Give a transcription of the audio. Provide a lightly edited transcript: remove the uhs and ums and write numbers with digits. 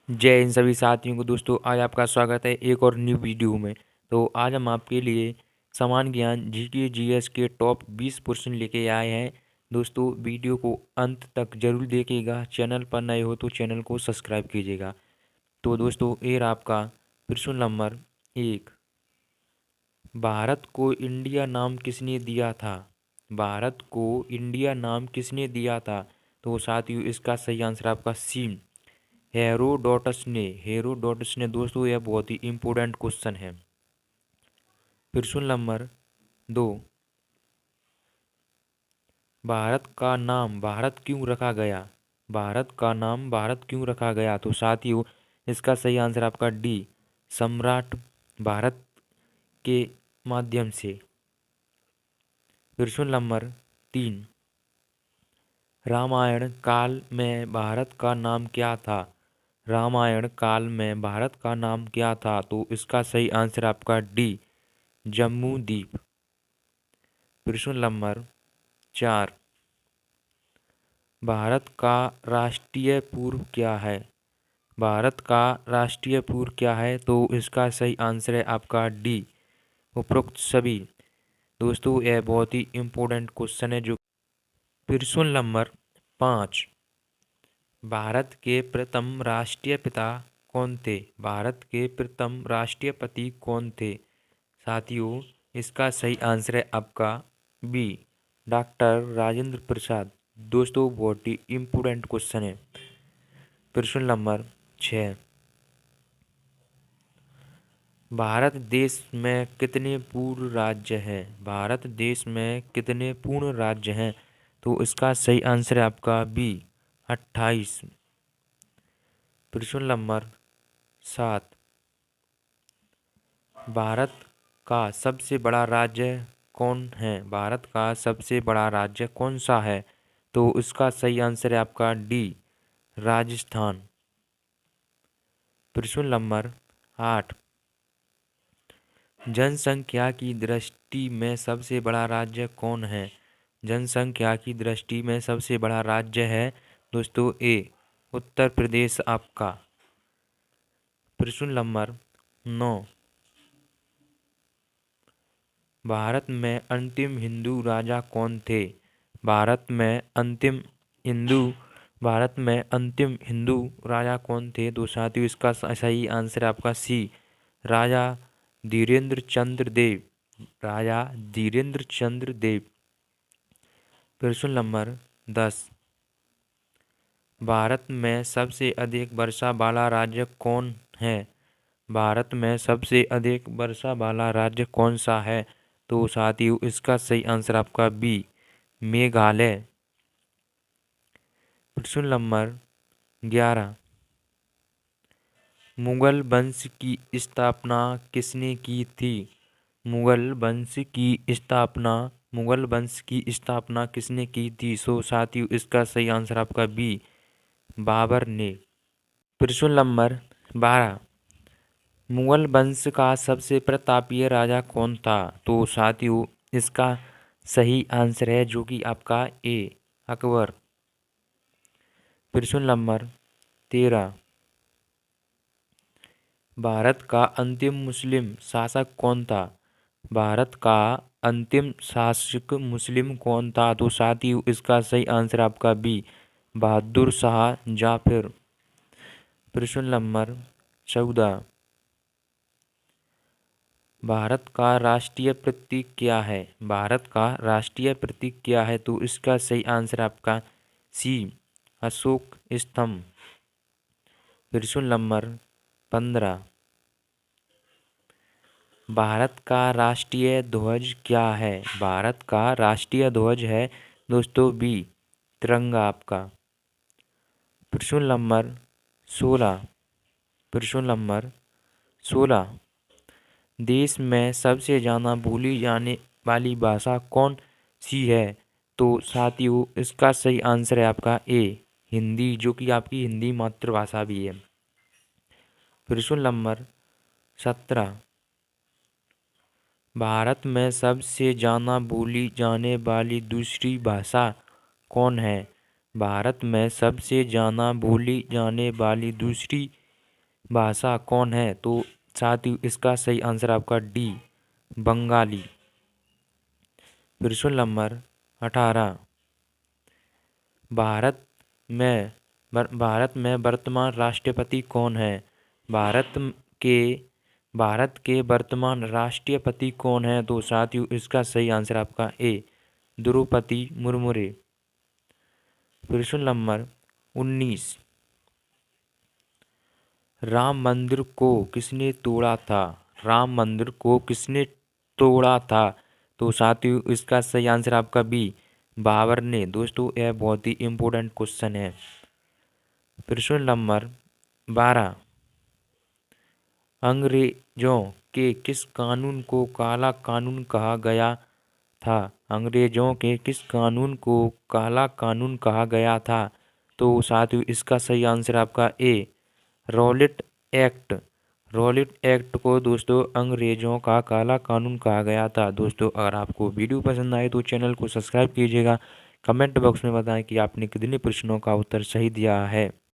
जय इन सभी साथियों को दोस्तों, आज आपका स्वागत है एक और न्यू वीडियो में। तो आज हम आपके लिए सामान्य ज्ञान जीके जीएस के टॉप 20 क्वेश्चन लेके आए हैं। दोस्तों वीडियो को अंत तक जरूर देखिएगा। चैनल पर नए हो तो चैनल को सब्सक्राइब कीजिएगा। तो दोस्तों ये रहा आपका प्रश्न नंबर 1। भारत को इंडिया नाम किसने दिया था? भारत को इंडिया नाम किसने दिया था? तो साथियों इसका सही आंसर आपका सी, हेरोडोटस ने दोस्तों यह बहुत ही इम्पोर्टेंट क्वेश्चन है। प्रश्न नंबर 2। भारत का नाम भारत क्यों रखा गया? भारत का नाम भारत क्यों रखा गया? तो साथियों इसका सही आंसर आपका डी, सम्राट भारत के माध्यम से। प्रश्न नंबर 3। रामायण काल में भारत का नाम क्या था? रामायण काल में भारत का नाम क्या था? तो इसका सही आंसर आपका डी, जम्मू द्वीप। प्रश्न नंबर 4। भारत का राष्ट्रीय फूल क्या है? भारत का राष्ट्रीय फूल क्या है? तो इसका सही आंसर है आपका डी, उपरोक्त सभी। दोस्तों यह बहुत ही इम्पोर्टेंट क्वेश्चन है जो। प्रश्न नंबर 5। भारत के प्रथम राष्ट्रीय पिता कौन थे? भारत के प्रथम राष्ट्रपति कौन थे? साथियों इसका सही आंसर है आपका बी, डॉक्टर राजेंद्र प्रसाद। दोस्तों बहुत ही इम्पोर्टेंट क्वेश्चन है। प्रश्न नंबर 6। भारत देश में कितने पूर्ण राज्य हैं? भारत देश में कितने पूर्ण राज्य हैं? तो इसका सही आंसर है आपका बी, 28। प्रश्न नंबर 7। भारत का सबसे बड़ा राज्य कौन है? भारत का सबसे बड़ा राज्य कौन सा है? तो इसका सही आंसर है आपका डी, राजस्थान। प्रश्न नंबर 8। जनसंख्या की दृष्टि में सबसे बड़ा राज्य कौन है? जनसंख्या की दृष्टि में सबसे बड़ा राज्य है दोस्तों ए, उत्तर प्रदेश आपका। प्रश्न नंबर 9। भारत में अंतिम हिंदू राजा कौन थे? भारत में अंतिम हिंदू भारत में अंतिम हिंदू राजा कौन थे? तो साथियों इसका सही आंसर आपका सी, राजा धीरेन्द्र चंद्र देव। राजा धीरेन्द्र चंद्र देव। प्रश्न नंबर 10। भारत में सबसे अधिक वर्षा वाला राज्य कौन है? भारत में सबसे अधिक वर्षा वाला राज्य कौन सा है? तो साथियों इसका सही आंसर आपका बी, मेघालय। प्रश्न नंबर 11। मुगल वंश की स्थापना किसने की थी? मुगल वंश की स्थापना किसने की थी? सो साथियों इसका सही आंसर आपका बी, बाबर ने। प्रश्न नंबर 12। मुगल वंश का सबसे प्रतापी राजा कौन था? तो साथियों इसका सही आंसर है जो कि आपका ए, अकबर। प्रश्न नंबर 13। भारत का अंतिम मुस्लिम शासक कौन था? भारत का अंतिम शासक मुस्लिम कौन था? तो साथियों इसका सही आंसर आपका बी, बहादुर शाह जाफर। प्रश्न नंबर 14। भारत का राष्ट्रीय प्रतीक क्या है? भारत का राष्ट्रीय प्रतीक क्या है? तो इसका सही आंसर आपका सी, अशोक स्तंभ। प्रश्न नंबर 15। भारत का राष्ट्रीय ध्वज क्या है? भारत का राष्ट्रीय ध्वज है दोस्तों बी, तिरंगा आपका। प्रश्न नंबर 16। प्रश्न नंबर 16। देश में सबसे ज़्यादा बोली जाने वाली भाषा कौन सी है? तो साथियों इसका सही आंसर है आपका ए, हिंदी, जो कि आपकी हिंदी मातृभाषा भी है। प्रश्न नंबर 17। भारत में सबसे ज़्यादा बोली जाने वाली दूसरी भाषा कौन है? भारत में सबसे ज़्यादा बोली जाने वाली दूसरी भाषा कौन है? तो साथियों इसका सही आंसर आपका डी, बंगाली। प्रश्न नंबर 18। भारत में भारत में वर्तमान राष्ट्रपति कौन है? भारत के भारत के वर्तमान राष्ट्रपति कौन है? तो साथियों इसका सही आंसर आपका ए, द्रौपदी मुर्मू। प्रश्न नंबर 19। राम मंदिर को किसने तोड़ा था? राम मंदिर को किसने तोड़ा था? तो साथियों इसका सही आंसर आपका बी, बाबर ने। दोस्तों यह बहुत ही इम्पोर्टेंट क्वेश्चन है। प्रश्न नंबर 12। अंग्रेजों के किस कानून को काला कानून कहा गया था? अंग्रेजों के किस कानून को काला कानून कहा गया था? तो साथियों इसका सही आंसर आपका ए, रॉलेट एक्ट। रॉलेट एक्ट को दोस्तों अंग्रेजों का काला कानून कहा गया था। दोस्तों अगर आपको वीडियो पसंद आए तो चैनल को सब्सक्राइब कीजिएगा। कमेंट बॉक्स में बताएं कि आपने कितने प्रश्नों का उत्तर सही दिया है।